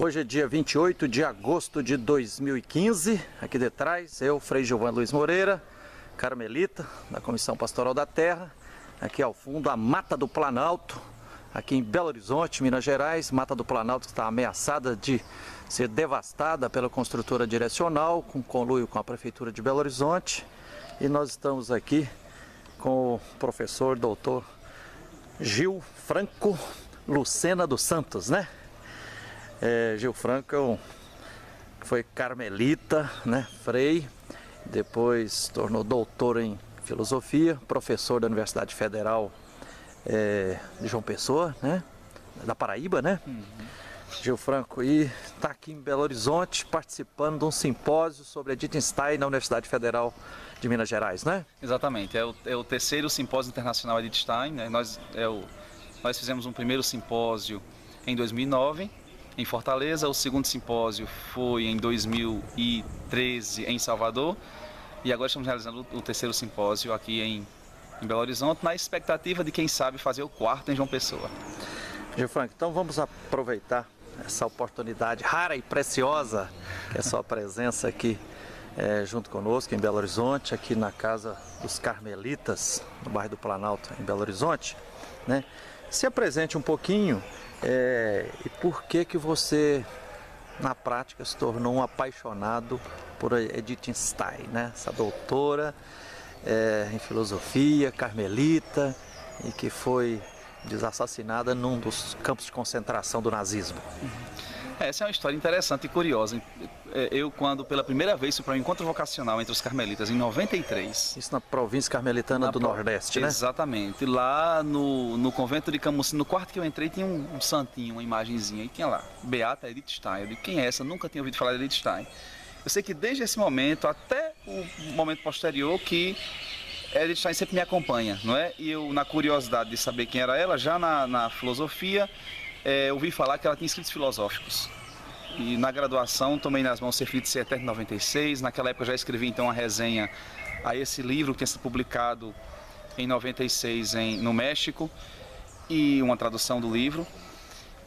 Hoje é dia 28 de agosto de 2015, aqui de trás, eu, Frei Gilvan Luiz Moreira, carmelita, da Comissão Pastoral da Terra, aqui ao fundo a Mata do Planalto, aqui em Belo Horizonte, Minas Gerais, Mata do Planalto que está ameaçada de ser devastada pela construtora direcional, com conluio com a Prefeitura de Belo Horizonte, e nós estamos aqui com o professor doutor Gil Franco Lucena dos Santos, né? Gil Franco foi carmelita, né, frei, depois tornou doutor em filosofia, professor da Universidade Federal de João Pessoa, né, da Paraíba, né? Gil Franco está aqui em Belo Horizonte participando de um simpósio sobre Edith Stein na Universidade Federal de Minas Gerais, né? Exatamente, é o terceiro simpósio internacional Edith Stein, né? Nós fizemos um primeiro simpósio em 2009, em Fortaleza, o segundo simpósio foi em 2013 em Salvador e agora estamos realizando o terceiro simpósio aqui em Belo Horizonte, na expectativa de, quem sabe, fazer o quarto em João Pessoa. Gil Franco, então vamos aproveitar essa oportunidade rara e preciosa, que é a sua presença aqui junto conosco em Belo Horizonte, aqui na Casa dos Carmelitas, no bairro do Planalto, em Belo Horizonte, né? Se apresente um pouquinho e por que você, na prática, se tornou um apaixonado por Edith Stein, né? Essa doutora em filosofia, carmelita, e que foi desassassinada num dos campos de concentração do nazismo. Essa é uma história interessante e curiosa. Eu, quando pela primeira vez fui para um encontro vocacional entre os carmelitas, em 93... Isso na província carmelitana do Nordeste, né? Exatamente. Lá no convento de Camusim, no quarto que eu entrei, tinha um santinho, uma imagenzinha, e tinha lá, Beata Edith Stein. Eu digo, quem é essa? Nunca tinha ouvido falar de Edith Stein. Eu sei que desde esse momento, até o momento posterior, que Edith Stein sempre me acompanha, não é? E eu, na curiosidade de saber quem era ela, já na filosofia, ouvi falar que ela tinha escritos filosóficos. E na graduação tomei nas mãos Ser Feliz de Ser Eterno, em 96. Naquela época já escrevi então uma resenha a esse livro que tinha sido publicado em 96 no México, e uma tradução do livro.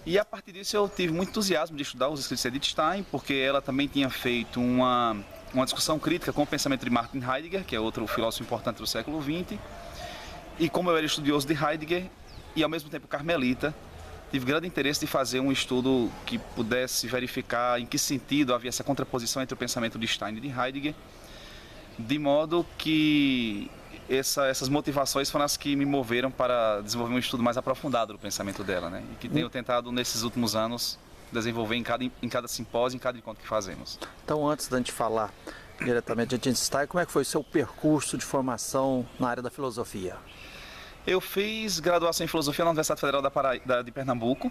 E a partir disso eu tive muito entusiasmo de estudar os escritos de Edith Stein, porque ela também tinha feito uma discussão crítica com o pensamento de Martin Heidegger, que é outro filósofo importante do século XX. E como eu era estudioso de Heidegger e ao mesmo tempo carmelita, tive grande interesse de fazer um estudo que pudesse verificar em que sentido havia essa contraposição entre o pensamento de Stein e de Heidegger, de modo que essas motivações foram as que me moveram para desenvolver um estudo mais aprofundado do pensamento dela, né? E que tenho tentado, nesses últimos anos, desenvolver em cada simpósio, em cada encontro que fazemos. Então, antes da gente falar diretamente de Edith Stein, como é que foi o seu percurso de formação na área da filosofia? Eu fiz graduação em filosofia na Universidade Federal de Pernambuco,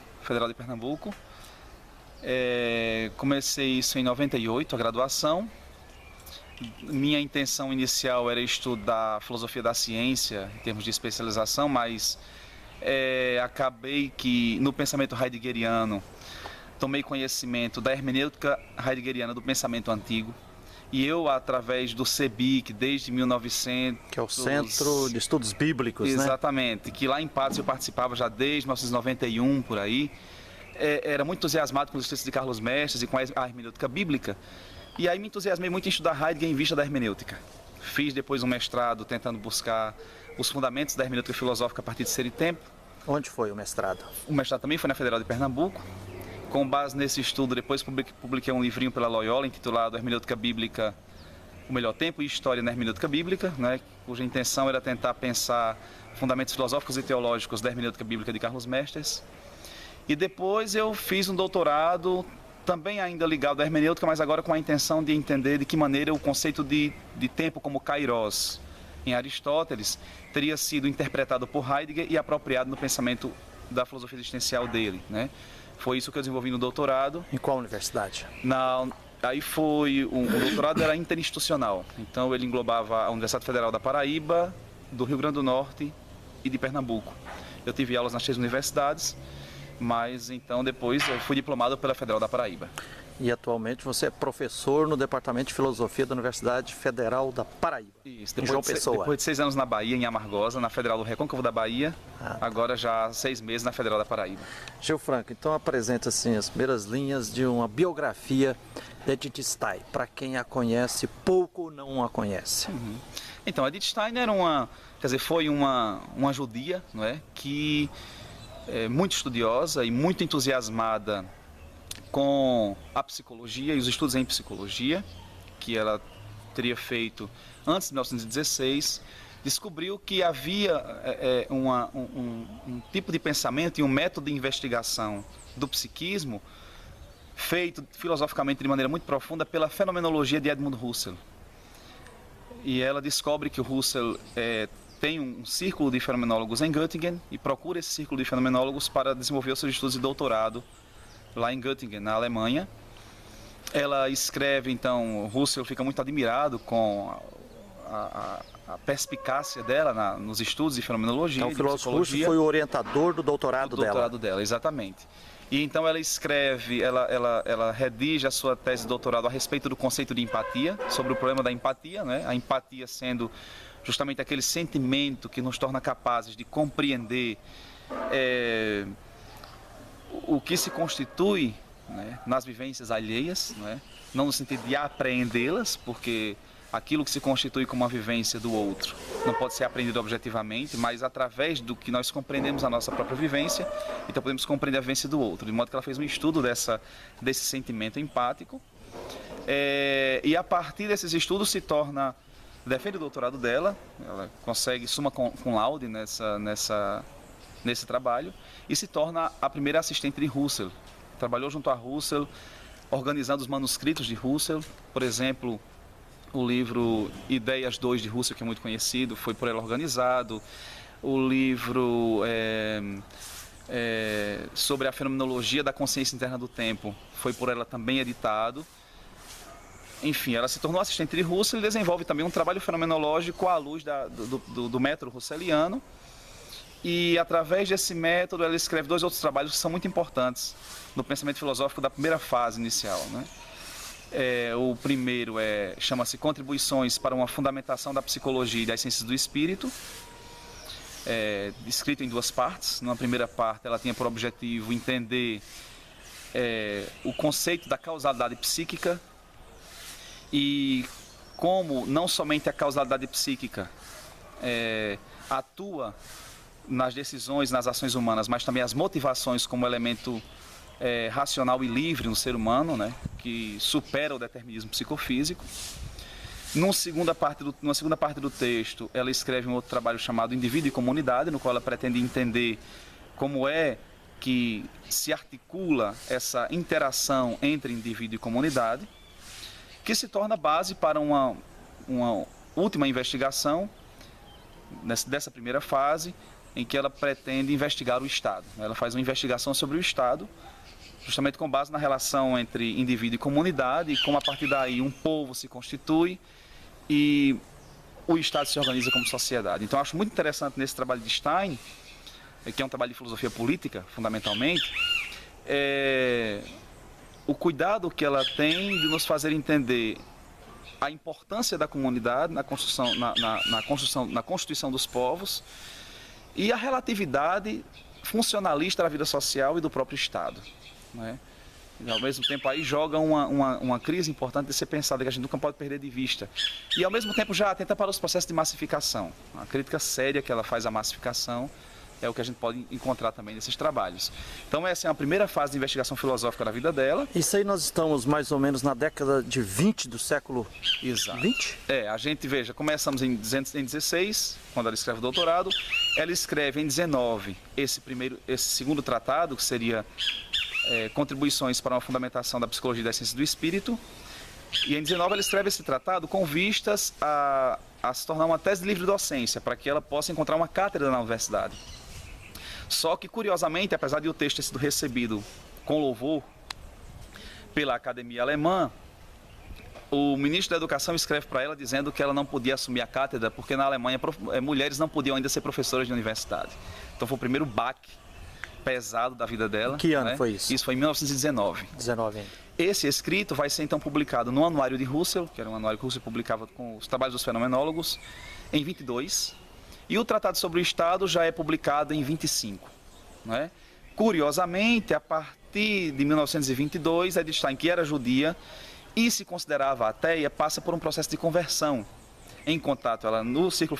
comecei isso em 98, a graduação. Minha intenção inicial era estudar filosofia da ciência, em termos de especialização, mas acabei que no pensamento heideggeriano tomei conhecimento da hermenêutica heideggeriana do pensamento antigo. E eu, através do CEBIC, desde 1900... Que é o Centro de Estudos Bíblicos, né? Exatamente, que lá em Patos eu participava já desde 1991, por aí. Era muito entusiasmado com os estudos de Carlos Mestres e com a hermenêutica bíblica. E aí me entusiasmei muito em estudar Heidegger em vista da hermenêutica. Fiz depois um mestrado tentando buscar os fundamentos da hermenêutica filosófica a partir de Ser e Tempo. Onde foi o mestrado? O mestrado também foi na Federal de Pernambuco. Com base nesse estudo, depois publiquei um livrinho pela Loyola, intitulado Hermenêutica Bíblica, o Melhor Tempo e História na Hermenêutica Bíblica, né, cuja intenção era tentar pensar fundamentos filosóficos e teológicos da hermenêutica bíblica de Carlos Mestres. E depois eu fiz um doutorado, também ainda ligado à hermenêutica, mas agora com a intenção de entender de que maneira o conceito de tempo como kairos em Aristóteles teria sido interpretado por Heidegger e apropriado no pensamento da filosofia existencial dele, né? Foi isso que eu desenvolvi no doutorado. Em qual universidade? Aí foi, o doutorado era interinstitucional, então ele englobava a Universidade Federal da Paraíba, do Rio Grande do Norte e de Pernambuco. Eu tive aulas nas três universidades, mas então depois eu fui diplomado pela Federal da Paraíba. E atualmente você é professor no Departamento de Filosofia da Universidade Federal da Paraíba. Isso, em João Pessoa. Depois de 6 anos na Bahia, em Amargosa, na Federal do Recôncavo da Bahia, agora já 6 meses na Federal da Paraíba. Gilfranco, então apresenta assim as primeiras linhas de uma biografia de Edith Stein, para quem a conhece pouco ou não a conhece. Então, Edith Stein era foi uma judia, não é, que é muito estudiosa e muito entusiasmada com a psicologia e os estudos em psicologia, que ela teria feito antes de 1916, descobriu que havia um tipo de pensamento e um método de investigação do psiquismo feito filosoficamente de maneira muito profunda pela fenomenologia de Edmund Husserl. E ela descobre que o Husserl tem um círculo de fenomenólogos em Göttingen e procura esse círculo de fenomenólogos para desenvolver os seus estudos de doutorado lá em Göttingen, na Alemanha. Ela escreve, então, Husserl fica muito admirado com a perspicácia dela nos estudos de fenomenologia. Então o filósofo Husserl foi o orientador do doutorado dela. Exatamente. E então ela escreve, ela redige a sua tese de doutorado a respeito do conceito de empatia, sobre o problema da empatia, né? A empatia sendo justamente aquele sentimento que nos torna capazes de compreender o que se constitui, né, nas vivências alheias, né? Não no sentido de apreendê-las, porque aquilo que se constitui como uma vivência do outro não pode ser aprendido objetivamente, mas através do que nós compreendemos a nossa própria vivência, então podemos compreender a vivência do outro. De modo que ela fez um estudo desse sentimento empático, e a partir desses estudos defende o doutorado dela, ela consegue summa cum laude nesse trabalho e se torna a primeira assistente de Husserl. Trabalhou junto a Husserl, organizando os manuscritos de Husserl, por exemplo, o livro Ideias 2 de Husserl, que é muito conhecido, foi por ela organizado. O livro sobre a fenomenologia da consciência interna do tempo foi por ela também editado. Enfim, ela se tornou assistente de Husserl e desenvolve também um trabalho fenomenológico à luz do método husserliano. E através desse método ela escreve 2 outros trabalhos que são muito importantes no pensamento filosófico da primeira fase inicial, né? O primeiro chama-se Contribuições para uma Fundamentação da Psicologia e das Ciências do Espírito, escrito em 2 partes. Na primeira parte ela tinha por objetivo entender o conceito da causalidade psíquica e como não somente a causalidade psíquica atua nas decisões, nas ações humanas, mas também as motivações como elemento racional e livre no ser humano, né, que supera o determinismo psicofísico. Numa segunda parte do texto, ela escreve um outro trabalho chamado Indivíduo e Comunidade, no qual ela pretende entender como é que se articula essa interação entre indivíduo e comunidade, que se torna base para uma última investigação dessa primeira fase, em que ela pretende investigar o Estado. Ela faz uma investigação sobre o Estado, justamente com base na relação entre indivíduo e comunidade, e como a partir daí um povo se constitui e o Estado se organiza como sociedade. Então, eu acho muito interessante nesse trabalho de Stein, que é um trabalho de filosofia política, fundamentalmente, o cuidado que ela tem de nos fazer entender a importância da comunidade na constituição dos povos e a relatividade funcionalista da vida social e do próprio Estado, né? E, ao mesmo tempo aí joga uma crise importante de ser pensada, que a gente nunca pode perder de vista. E ao mesmo tempo já atenta para os processos de massificação. A crítica séria que ela faz à massificação é o que a gente pode encontrar também nesses trabalhos. Então essa é a primeira fase de investigação filosófica da vida dela. Isso aí nós estamos mais ou menos na década de 20 do século XX? A gente, veja, começamos em 16, quando ela escreve o doutorado. Ela escreve em 19 esse segundo tratado, que seria Contribuições para uma Fundamentação da Psicologia e das Ciências do Espírito. E em 19 ela escreve esse tratado com vistas a se tornar uma tese de livre docência, para que ela possa encontrar uma cátedra na universidade. Só que, curiosamente, apesar de o texto ter sido recebido com louvor pela Academia Alemã, o ministro da Educação escreve para ela dizendo que ela não podia assumir a cátedra, porque na Alemanha mulheres não podiam ainda ser professoras de universidade. Então foi o primeiro baque pesado da vida dela. Que ano foi isso? Isso foi em 1919. 19 ainda. Esse escrito vai ser então publicado no Anuário de Russell, que era um anuário que Russell publicava com os trabalhos dos fenomenólogos, em 22. E o Tratado sobre o Estado já é publicado em 25. Né? Curiosamente, a partir de 1922, Edith Stein, que era judia e se considerava ateia, passa por um processo de conversão. Em contato, ela no círculo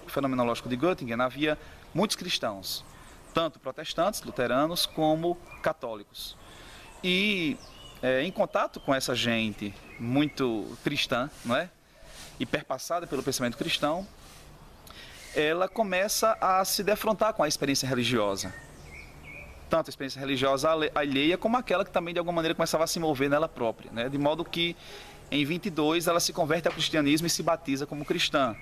fenomenológico de Göttingen havia muitos cristãos, tanto protestantes, luteranos, como católicos. E em contato com essa gente muito cristã, não é? E perpassada pelo pensamento cristão, ela começa a se defrontar com a experiência religiosa. Tanto a experiência religiosa alheia, como aquela que também de alguma maneira começava a se mover nela própria, né? De modo que em 22 ela se converte ao cristianismo e se batiza como cristã.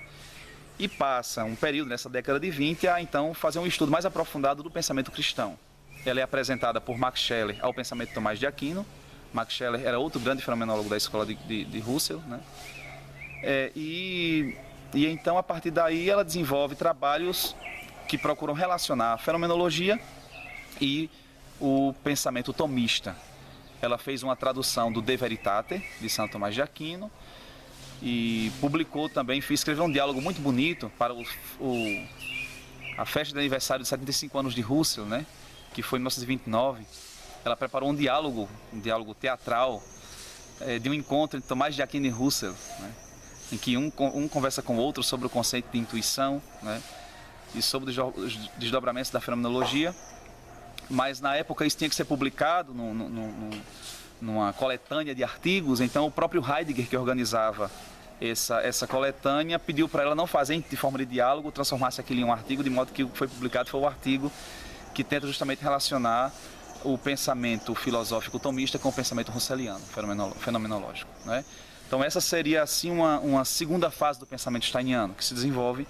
E passa um período nessa década de 20 a então fazer um estudo mais aprofundado do pensamento cristão. Ela é apresentada por Max Scheler ao pensamento de Tomás de Aquino. Max Scheler era outro grande fenomenólogo da escola de Russell, né? E então a partir daí ela desenvolve trabalhos que procuram relacionar a fenomenologia e o pensamento tomista. Ela fez uma tradução do De Veritate, de Santo Tomás de Aquino, e publicou também, escreveu um diálogo muito bonito para a festa de aniversário de 75 anos de Russell, né? Que foi em 1929. Ela preparou um diálogo teatral, de um encontro entre Tomás de Aquino e Russell, né? Em que um conversa com o outro sobre o conceito de intuição, né? E sobre os desdobramentos da fenomenologia. Mas na época isso tinha que ser publicado numa coletânea de artigos, então o próprio Heidegger, que organizava essa coletânea, pediu para ela não fazer de forma de diálogo, transformasse aquilo em um artigo, de modo que o que foi publicado foi o artigo que tenta justamente relacionar o pensamento filosófico tomista com o pensamento russeliano, fenomenológico, né? Então essa seria assim uma segunda fase do pensamento steiniano, que se desenvolve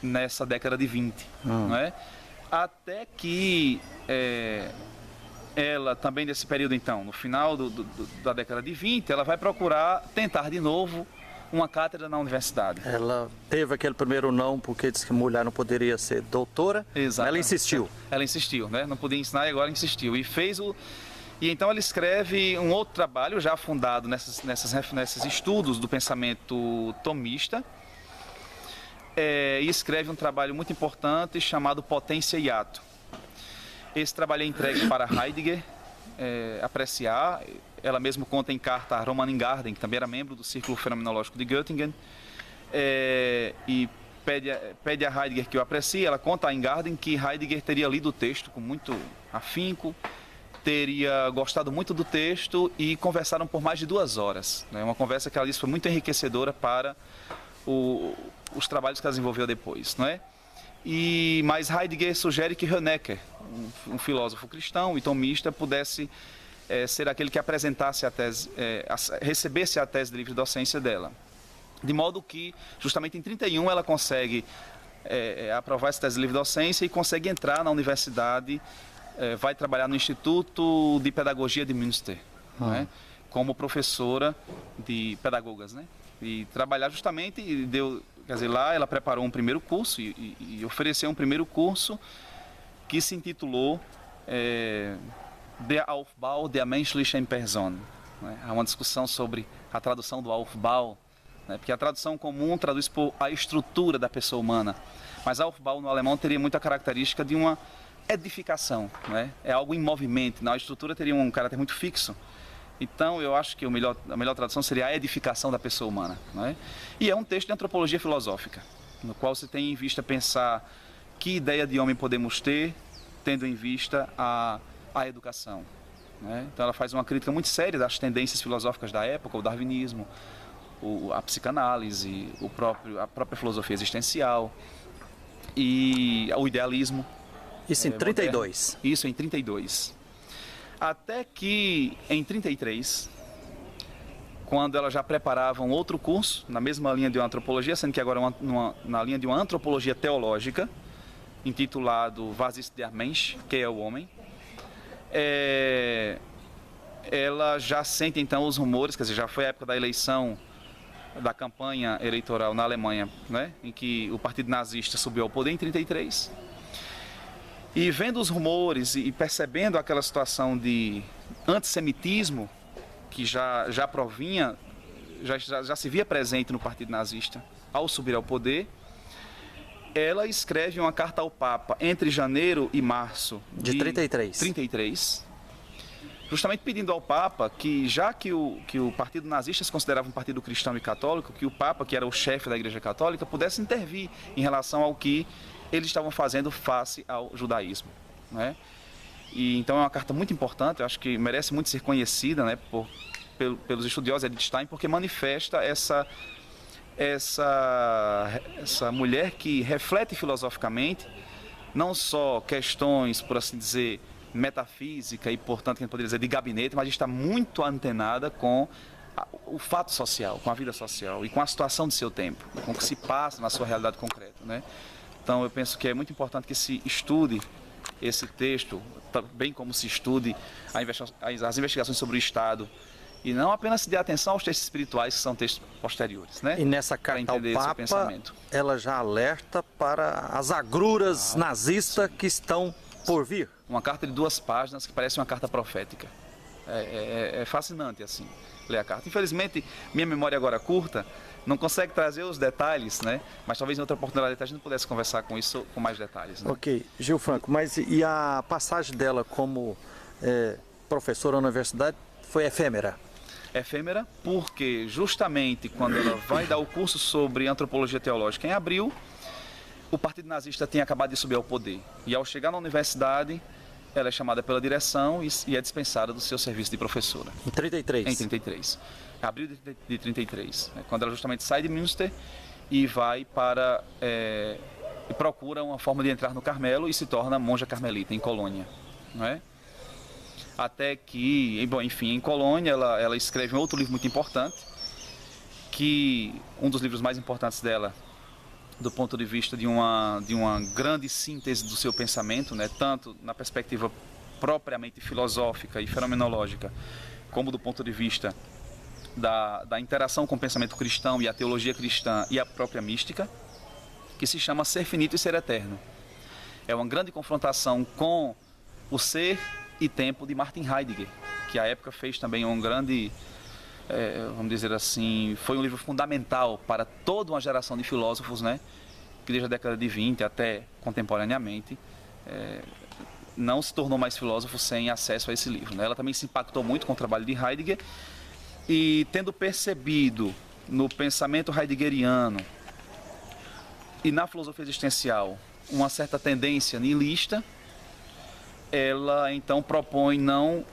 nessa década de 20, não é? Até que ela também nesse período então, no final da década de 20, ela vai procurar tentar de novo uma cátedra na universidade. Ela teve aquele primeiro não, porque disse que mulher não poderia ser doutora. Exato. Ela insistiu. Ela insistiu, né? Não podia ensinar e agora insistiu. E então ela escreve um outro trabalho já fundado nesses estudos do pensamento tomista. E escreve um trabalho muito importante chamado Potência e Ato. Esse trabalho é entregue para Heidegger apreciar. Ela mesma conta em carta a Roman Ingarden, que também era membro do Círculo Fenomenológico de Göttingen, e pede a Heidegger que o aprecie. Ela conta a Ingarden que Heidegger teria lido o texto com muito afinco, teria gostado muito do texto e conversaram por mais de 2 horas. Né? Uma conversa que ela disse foi muito enriquecedora para os trabalhos que ela desenvolveu depois. Não é? Mas Heidegger sugere que Honecker, um filósofo cristão e tomista, pudesse ser aquele que apresentasse a tese, recebesse a tese de livre docência dela. De modo que, justamente em 31, ela consegue aprovar essa tese de livre docência e consegue entrar na universidade, vai trabalhar no Instituto de Pedagogia de Münster, né, como professora de pedagogas, né, e trabalhar justamente, lá ela preparou um primeiro curso e ofereceu um primeiro curso que se intitulou Der Aufbau der menschlichen Person. Né? Há uma discussão sobre a tradução do Aufbau, né? Porque a tradução comum traduz por a estrutura da pessoa humana, mas Aufbau no alemão teria muita característica de uma edificação, né? É algo em movimento, a estrutura teria um caráter muito fixo. Então eu acho que a melhor tradução seria a edificação da pessoa humana. Né? E é um texto de antropologia filosófica, no qual se tem em vista pensar que ideia de homem podemos ter, tendo em vista a educação. Né? Então ela faz uma crítica muito séria das tendências filosóficas da época, o darwinismo, a psicanálise, a própria filosofia existencial e o idealismo. Isso em 32? Moderno. Isso em 32. Até que em 33, quando ela já preparava um outro curso, na mesma linha de uma antropologia, sendo que agora na linha de uma antropologia teológica, intitulado Was ist der Mensch, que é o homem, ela já sente então os rumores, quer dizer, já foi a época da eleição, da campanha eleitoral na Alemanha, né, em que o partido nazista subiu ao poder em 33. E vendo os rumores e percebendo aquela situação de antissemitismo que já provinha, já se via presente no Partido Nazista ao subir ao poder, ela escreve uma carta ao Papa entre janeiro e março de 33, justamente pedindo ao Papa que, já que o Partido Nazista se considerava um partido cristão e católico, que o Papa, que era o chefe da Igreja Católica, pudesse intervir em relação ao que eles estavam fazendo face ao judaísmo, né? E então é uma carta muito importante, eu acho que merece muito ser conhecida, né, pelos estudiosos de Edith Stein, porque manifesta essa mulher que reflete filosoficamente não só questões, por assim dizer, metafísica e, portanto, que a gente poderia dizer de gabinete, mas está muito antenada com o fato social, com a vida social e com a situação do seu tempo, com o que se passa na sua realidade concreta, né? Então eu penso que é muito importante que se estude esse texto, bem como se estude as investigações sobre o Estado, e não apenas se dê atenção aos textos espirituais, que são textos posteriores, né? E nessa carta ao Papa, ela já alerta para as agruras nazistas que estão por vir. Uma carta de 2 páginas que parece uma carta profética. É fascinante, assim, ler a carta. Infelizmente, minha memória agora curta não consegue trazer os detalhes, né? Mas talvez em outra oportunidade a gente pudesse conversar com isso com mais detalhes, né? Ok, Gil Franco, mas e a passagem dela como professora na universidade foi efêmera? Efêmera porque justamente quando ela vai dar o curso sobre antropologia teológica em abril, o Partido Nazista tinha acabado de subir ao poder. E ao chegar na universidade, ela é chamada pela direção e é dispensada do seu serviço de professora. Em 33? Em 33. Abril de 33. Quando ela justamente sai de Münster e vai para... e procura uma forma de entrar no Carmelo e se torna monja carmelita em Colônia, não é? Até que, bom, enfim, em Colônia ela escreve um outro livro muito importante, que um dos livros mais importantes dela, do ponto de vista de uma grande síntese do seu pensamento, né, tanto na perspectiva propriamente filosófica e fenomenológica, como do ponto de vista da interação com o pensamento cristão e a teologia cristã e a própria mística, que se chama Ser Finito e Ser Eterno. É uma grande confrontação com o ser e tempo de Martin Heidegger, que à época fez também um grande, vamos dizer assim, foi um livro fundamental para toda uma geração de filósofos, né, que desde a década de 20 até contemporaneamente não se tornou mais filósofo sem acesso a esse livro, né? Ela também se impactou muito com o trabalho de Heidegger e, tendo percebido no pensamento heideggeriano e na filosofia existencial uma certa tendência nihilista, ela então propõe não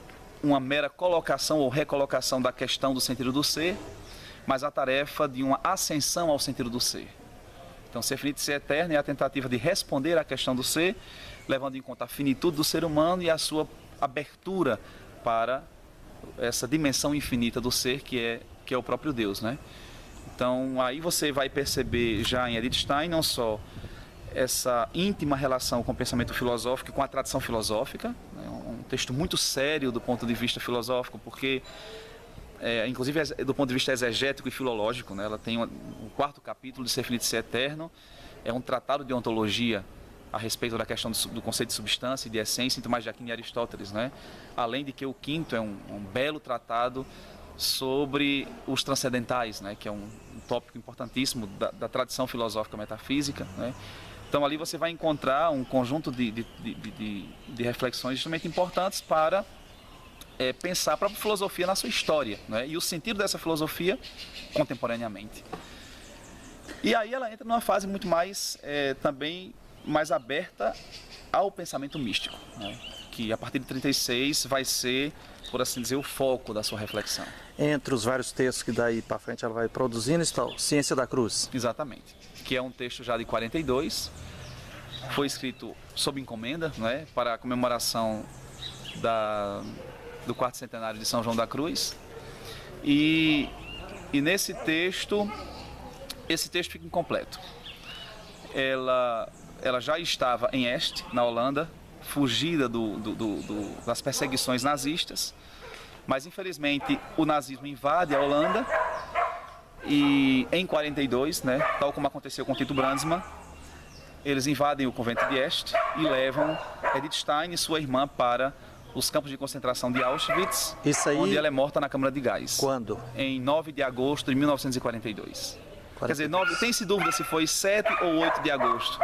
uma mera colocação ou recolocação da questão do sentido do ser, mas a tarefa de uma ascensão ao sentido do ser. Então, Ser Finito e Ser Eterno é a tentativa de responder à questão do ser, levando em conta a finitude do ser humano e a sua abertura para essa dimensão infinita do ser que é o próprio Deus, né? Então, aí você vai perceber já em Edith Stein não só essa íntima relação com o pensamento filosófico e com a tradição filosófica, né? Um texto muito sério do ponto de vista filosófico, porque, inclusive do ponto de vista exegético e filológico, né? Ela tem o 4º capítulo de Ser Finito e Ser Eterno, é um tratado de ontologia a respeito da questão do conceito de substância e de essência, entre mais de Aquino e Aristóteles, né? Além de que o 5º é um belo tratado sobre os transcendentais, né? Que é um tópico importantíssimo da tradição filosófica metafísica, né? Então ali você vai encontrar um conjunto de reflexões extremamente importantes para pensar a própria filosofia na sua história, né? E o sentido dessa filosofia contemporaneamente. E aí ela entra numa fase muito mais, também mais aberta ao pensamento místico, né? Que a partir de 36 vai ser, por assim dizer, o foco da sua reflexão. Entre os vários textos que daí para frente ela vai produzindo está o Ciência da Cruz. Exatamente, que é um texto já de 42, foi escrito sob encomenda, né, para a comemoração do 4º centenário de São João da Cruz. E nesse texto, esse texto fica incompleto. Ela já estava em Este, na Holanda, fugida das perseguições nazistas, mas infelizmente o nazismo invade a Holanda e em 42, né, tal como aconteceu com Tito Brandsma, eles invadem o convento de Este e levam Edith Stein e sua irmã para os campos de concentração de Auschwitz, Isso aí, onde ela é morta na câmara de gás. quando? Em 9 de agosto de 1942. Quer dizer, tem-se dúvida se foi 7 ou 8 de agosto.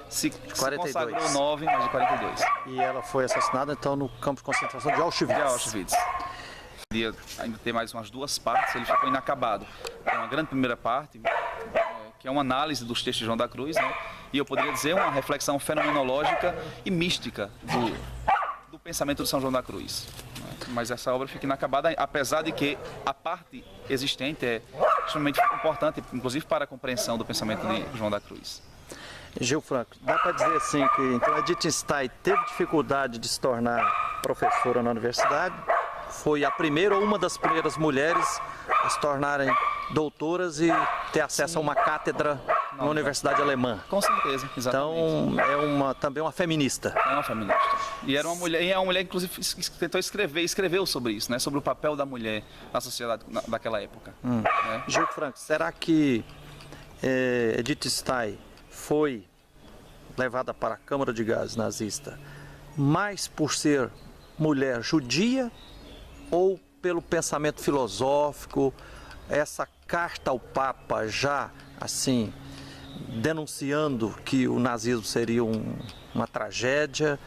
Se 42. consagrou 9, mas de 42. E ela foi assassinada, então, no campo de concentração de Auschwitz. De Auschwitz. Ainda tem mais umas 2 partes, ele ficou inacabado. Tem uma grande primeira parte, que é uma análise dos textos de João da Cruz, né? E eu poderia dizer uma reflexão fenomenológica e mística do pensamento de São João da Cruz. Mas essa obra fica inacabada, apesar de que a parte existente é extremamente importante, inclusive para a compreensão do pensamento de João da Cruz. Gil Franco, dá para dizer assim que então, Edith Stein teve dificuldade de se tornar professora na universidade, foi a primeira ou uma das primeiras mulheres a se tornarem doutoras e ter acesso a uma cátedra na universidade alemã. Com certeza, exatamente. Então, também uma feminista. É uma feminista. E era uma mulher, inclusive, tentou escreveu sobre isso, né? Sobre o papel da mulher na sociedade daquela época. Né? Gil Franco, será que Edith Stein foi levada para a Câmara de Gás nazista mais por ser mulher judia ou pelo pensamento filosófico, essa carta ao Papa já assim denunciando que o nazismo seria uma tragédia?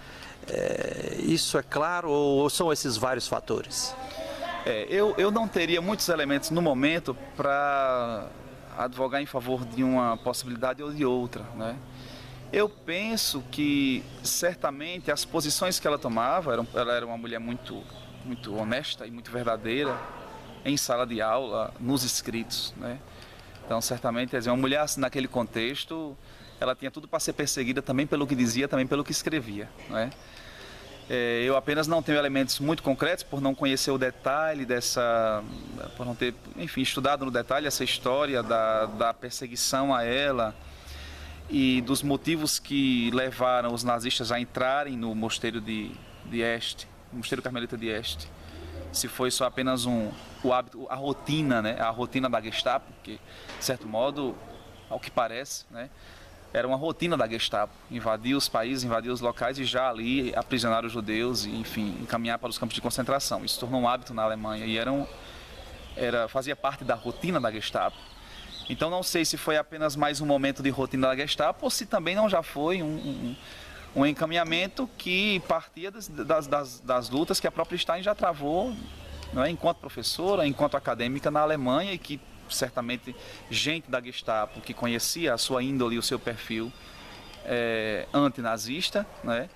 Isso é claro ou são esses vários fatores? Eu não teria muitos elementos no momento para advogar em favor de uma possibilidade ou de outra, né? Eu penso que certamente as posições que ela tomava, ela era uma mulher muito honesta e muito verdadeira em sala de aula, nos escritos, né? Então, certamente, quer dizer, uma mulher assim, naquele contexto, ela tinha tudo para ser perseguida também pelo que dizia, também pelo que escrevia, né? Eu apenas não tenho elementos muito concretos por não conhecer o detalhe por não ter, enfim, estudado no detalhe essa história da perseguição a ela e dos motivos que levaram os nazistas a entrarem no mosteiro de Este, o mosteiro carmelita de Este. Se foi só apenas o hábito, a rotina, né? A rotina da Gestapo, que, de certo modo, ao que parece, né? Era uma rotina da Gestapo, invadir os países, invadir os locais e já ali aprisionar os judeus e, enfim, encaminhar para os campos de concentração. Isso tornou um hábito na Alemanha e fazia parte da rotina da Gestapo. Então não sei se foi apenas mais um momento de rotina da Gestapo ou se também não já foi um encaminhamento que partia das lutas que a própria Stein já travou, não é? Enquanto professora, enquanto acadêmica na Alemanha e que certamente gente da Gestapo que conhecia a sua índole e o seu perfil antinazista, né,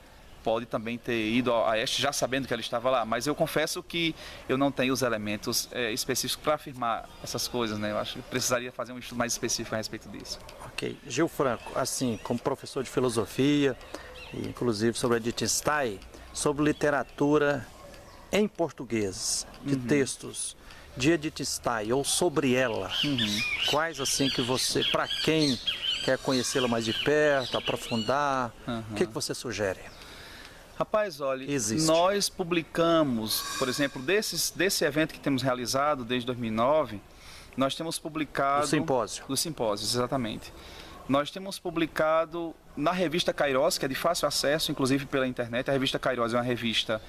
pode também ter ido a Este já sabendo que ela estava lá, mas eu confesso que eu não tenho os elementos específicos para afirmar essas coisas, né? Eu acho que precisaria fazer um estudo mais específico a respeito disso. Ok. Gil Franco, assim, como professor de filosofia, inclusive sobre Edith Stein, sobre literatura em português, de textos de Edith Stein ou sobre ela, quais assim que você, para quem quer conhecê-la mais de perto, aprofundar, o que você sugere? Rapaz, olha, nós publicamos, por exemplo, desse evento que temos realizado desde 2009, nós temos publicado... Do simpósio. Do simpósio, exatamente. Nós temos publicado na revista Kairos, que é de fácil acesso, inclusive pela internet. A revista Kairos é uma revista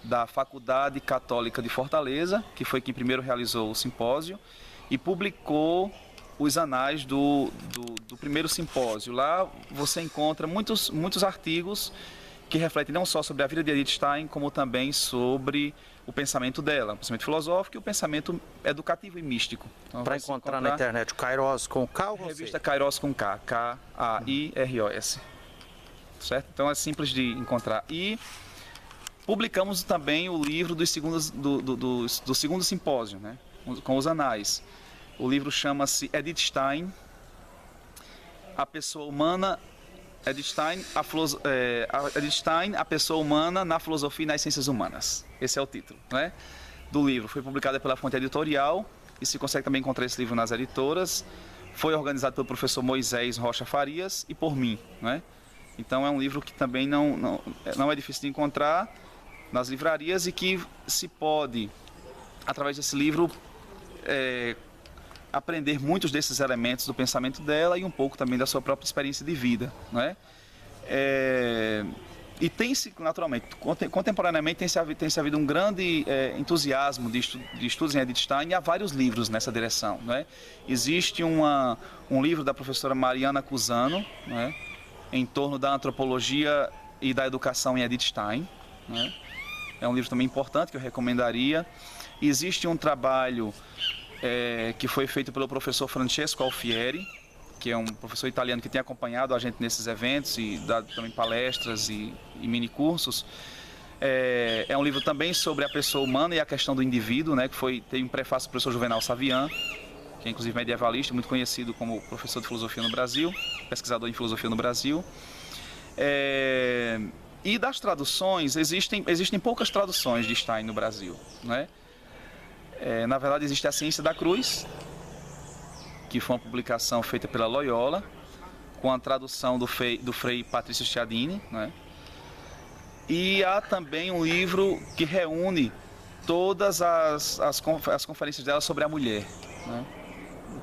da Faculdade Católica de Fortaleza, que foi quem primeiro realizou o simpósio, e publicou os anais do primeiro simpósio. Lá você encontra muitos artigos que refletem não só sobre a vida de Edith Stein, como também sobre o pensamento dela, o pensamento filosófico e o pensamento educativo e místico. Então, para encontrar na internet o Kairos com K ou revista Kairos com K, K-A-I-R-O-S. Certo? Então é simples de encontrar. E publicamos também o livro do segundo simpósio, né? Com os anais. O livro chama-se Edith Stein, a pessoa humana... Edith Stein, a pessoa humana na filosofia e nas ciências humanas. Esse é o título, né, do livro. Foi publicado pela Fonte Editorial e se consegue também encontrar esse livro nas editoras. Foi organizado pelo professor Moisés Rocha Farias e por mim, né? Então é um livro que também não é difícil de encontrar nas livrarias e que se pode, através desse livro, aprender muitos desses elementos do pensamento dela e um pouco também da sua própria experiência de vida, não é? E tem-se, naturalmente, contemporaneamente tem-se havido um grande entusiasmo de estudos em Edith Stein, e há vários livros nessa direção, não é? Existe um livro da professora Mariana Cusano, não é? Em torno da antropologia e da educação em Edith Stein, não é? É um livro também importante que eu recomendaria. Existe um trabalho que foi feito pelo professor Francesco Alfieri, que é um professor italiano que tem acompanhado a gente nesses eventos e dado também palestras e minicursos. É um livro também sobre a pessoa humana e a questão do indivíduo, né, que tem um prefácio do professor Juvenal Savian, que é inclusive medievalista, muito conhecido como professor de filosofia no Brasil, pesquisador em filosofia no Brasil. E das traduções, existem poucas traduções de Stein no Brasil, né? Na verdade, existe a Ciência da Cruz, que foi uma publicação feita pela Loyola, com a tradução do Frei Patrício Chiadini, né? E há também um livro que reúne todas as conferências dela sobre a mulher, né?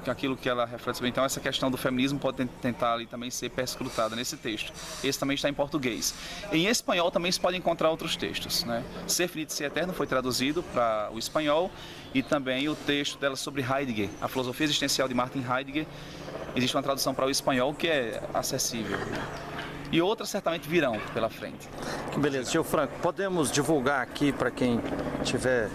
Aquilo que ela reflete sobre. Então, essa questão do feminismo pode tentar ali também ser perscrutada nesse texto. Esse também está em português. Em espanhol também se pode encontrar outros textos, né? Ser Finito e Ser Eterno foi traduzido para o espanhol, e também o texto dela sobre Heidegger, a filosofia existencial de Martin Heidegger. Existe uma tradução para o espanhol que é acessível. E outras certamente virão pela frente. Que beleza. Gil Franco, podemos divulgar aqui para quem tiver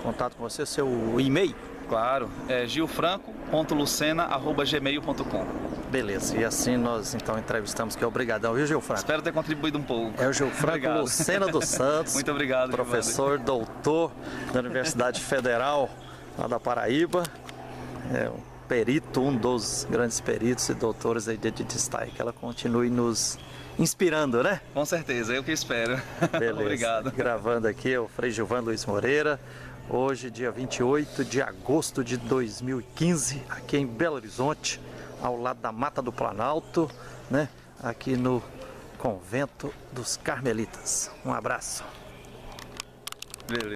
contato com você seu e-mail? Claro, é gilfranco.lucena@gmail.com. Beleza, e assim nós então entrevistamos, que é obrigadão, viu, Gil Franco? Espero ter contribuído um pouco. É o Gil Franco Lucena dos Santos. Muito obrigado, professor, doutor da Universidade Federal lá da Paraíba. É um perito, um dos grandes peritos e doutores aí de Edith Stein. Que ela continue nos inspirando, né? Com certeza, eu que espero. Beleza. Obrigado. Gravando aqui o Frei Gilvan Luiz Moreira. Hoje, dia 28 de agosto de 2015, aqui em Belo Horizonte, ao lado da Mata do Planalto, né? Aqui no Convento dos Carmelitas. Um abraço. Beleza.